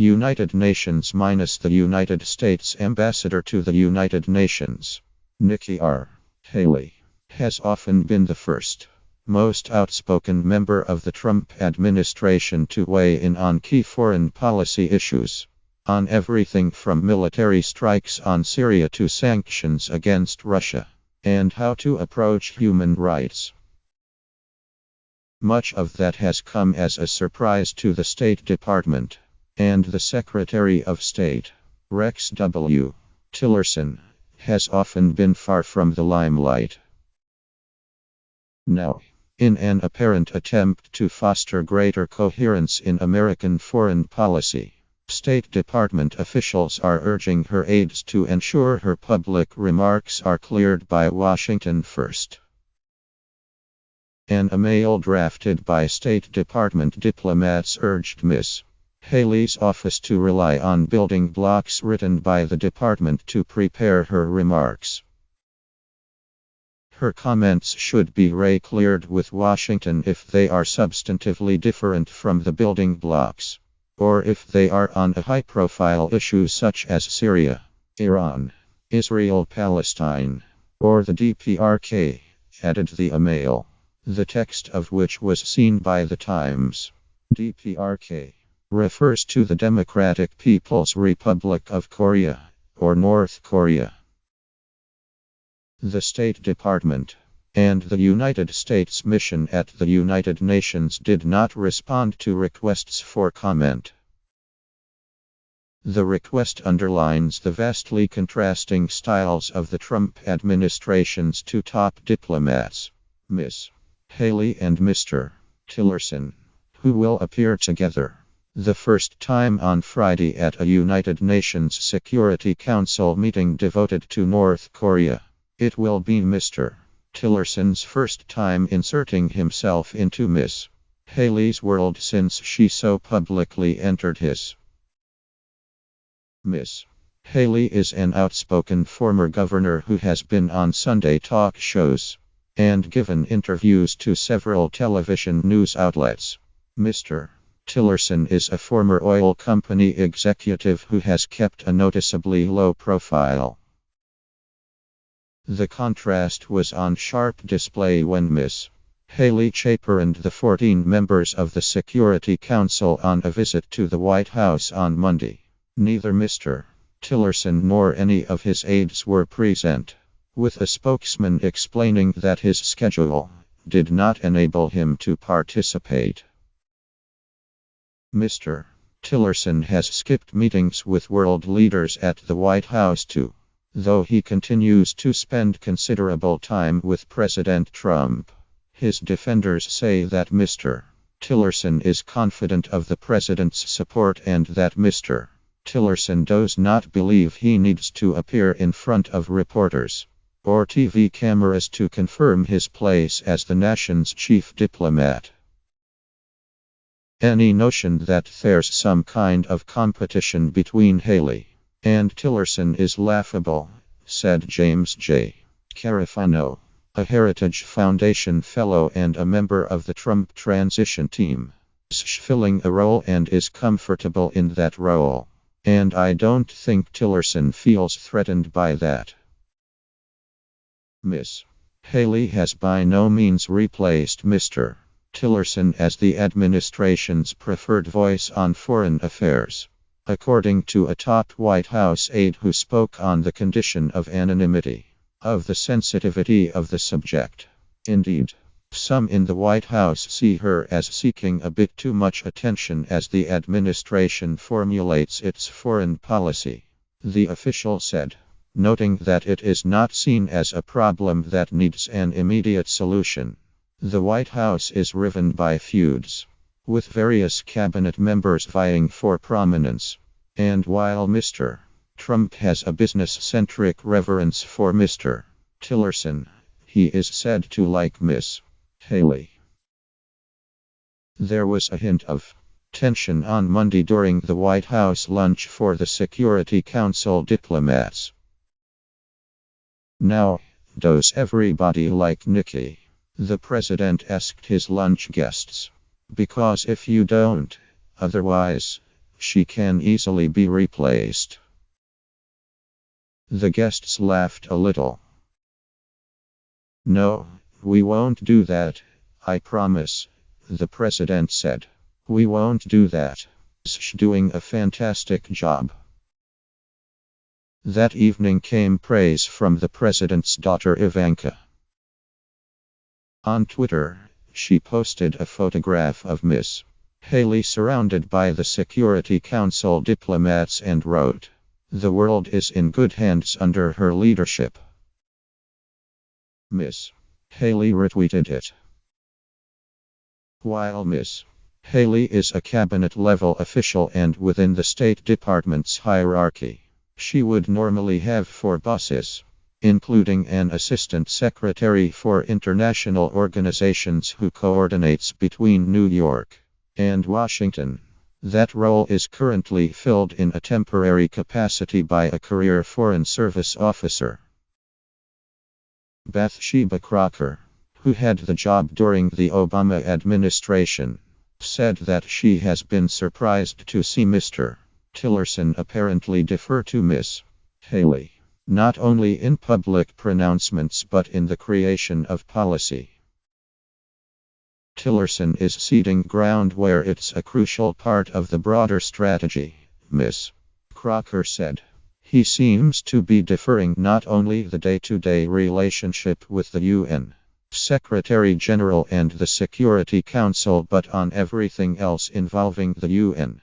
United Nations minus the United States Ambassador to the United Nations. Nikki Haley has often been the first, most outspoken member of the Trump administration to weigh in on key foreign policy issues, on everything from military strikes on Syria to sanctions against Russia, and how to approach human rights. Much of that has come as a surprise to the State Department, and the Secretary of State, Rex W. Tillerson, has often been far from the limelight. Now, in an apparent attempt to foster greater coherence in American foreign policy, State Department officials are urging her aides to ensure her public remarks are cleared by Washington first. An email drafted by State Department diplomats urged Ms. Haley's office to rely on building blocks written by the department to prepare her remarks. Her comments should be cleared with Washington if they are substantively different from the building blocks, or if they are on a high-profile issue such as Syria, Iran, Israel-Palestine, or the DPRK, added the email, the text of which was seen by The Times. DPRK refers to the Democratic People's Republic of Korea, or North Korea. The State Department and the United States mission at the United Nations did not respond to requests for comment. The request underlines the vastly contrasting styles of the Trump administration's two top diplomats, Ms. Haley and Mr. Tillerson, who will appear together the first time on Friday at a United Nations Security Council meeting devoted to North Korea. It will be Mr. Tillerson's first time inserting himself into Ms. Haley's world since she so publicly entered his. Ms. Haley is an outspoken former governor who has been on Sunday talk shows and given interviews to several television news outlets. Mr. Tillerson is a former oil company executive who has kept a noticeably low profile. The contrast was on sharp display when Ms. Haley chaperoned the 14 members of the Security Council on a visit to the White House on Monday. Neither Mr. Tillerson nor any of his aides were present, with a spokesman explaining that his schedule did not enable him to participate. Mr. Tillerson has skipped meetings with world leaders at the White House too, though he continues to spend considerable time with President Trump. His defenders say that Mr. Tillerson is confident of the president's support and that Mr. Tillerson does not believe he needs to appear in front of reporters or TV cameras to confirm his place as the nation's chief diplomat. Any notion that there's some kind of competition between Haley and Tillerson is laughable, said James J. Carafano, a Heritage Foundation fellow and a member of the Trump transition team. He's filling a role and is comfortable in that role, and I don't think Tillerson feels threatened by that. Ms. Haley has by no means replaced Mr. Tillerson as the administration's preferred voice on foreign affairs, according to a top White House aide who spoke on the condition of anonymity, of the sensitivity of the subject. Indeed, some in the White House see her as seeking a bit too much attention as the administration formulates its foreign policy, the official said, noting that it is not seen as a problem that needs an immediate solution. The White House is riven by feuds, with various cabinet members vying for prominence, and while Mr. Trump has a business-centric reverence for Mr. Tillerson, he is said to like Ms. Haley. There was a hint of tension on Monday during the White House lunch for the Security Council diplomats. Now, does everybody like Nikki? The president asked his lunch guests. Because if you don't, otherwise, She can easily be replaced. The guests laughed a little. No, we won't do that, I promise, the president said. We won't do that. She's doing a fantastic job. That evening came praise from the president's daughter Ivanka. On Twitter, she posted a photograph of Miss Haley surrounded by the Security Council diplomats and wrote, "The world is in good hands under her leadership." Miss Haley retweeted it. While Miss Haley is a cabinet-level official and within the State Department's hierarchy, she would normally have 4 bosses, including an assistant secretary for international organizations who coordinates between New York and Washington. That role is currently filled in a temporary capacity by a career Foreign Service officer. Bathsheba Crocker, who had the job during the Obama administration, said that she has been surprised to see Mr. Tillerson apparently defer to Miss Haley, not only in public pronouncements but in the creation of policy. Tillerson is ceding ground where it's a crucial part of the broader strategy, Ms. Crocker said. He seems to be deferring not only the day-to-day relationship with the UN Secretary General and the Security Council but on everything else involving the UN.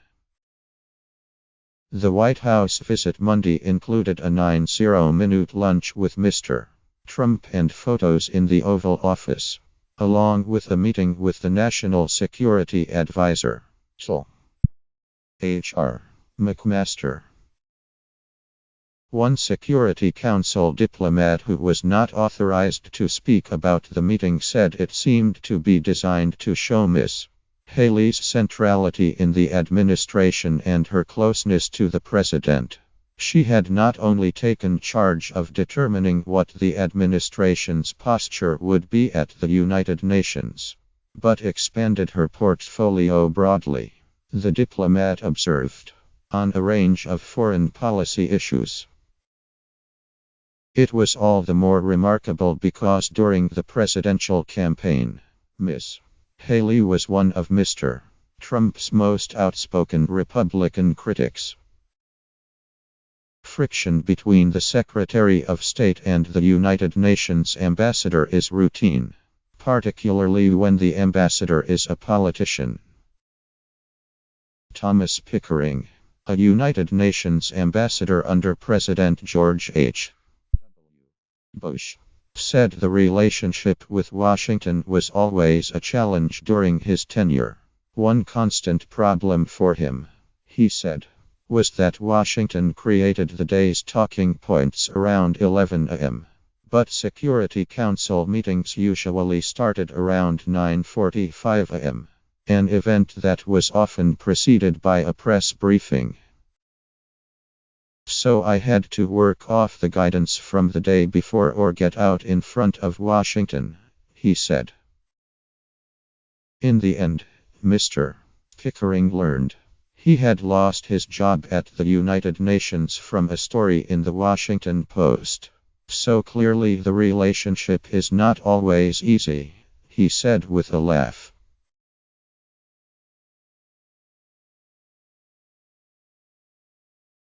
The White House visit Monday included a 90-minute lunch with Mr. Trump and photos in the Oval Office, along with a meeting with the National Security Advisor, H.R. McMaster. One Security Council diplomat who was not authorized to speak about the meeting said it seemed to be designed to show Ms. Haley's centrality in the administration and her closeness to the president. She had not only taken charge of determining what the administration's posture would be at the United Nations, but expanded her portfolio broadly, the diplomat observed, on a range of foreign policy issues. It was all the more remarkable because during the presidential campaign, Ms. Haley was one of Mr. Trump's most outspoken Republican critics. Friction between the Secretary of State and the United Nations ambassador is routine, particularly when the ambassador is a politician. Thomas Pickering, a United Nations ambassador under President George H. Bush, said the relationship with Washington was always a challenge during his tenure. One constant problem for him, he said, was that Washington created the day's talking points around 11 a.m., but Security Council meetings usually started around 9:45 a.m., an event that was often preceded by a press briefing. So I had to work off the guidance from the day before or get out in front of Washington, he said. In the end, Mr. Pickering learned he had lost his job at the United Nations from a story in the Washington Post. So clearly the relationship is not always easy, he said with a laugh.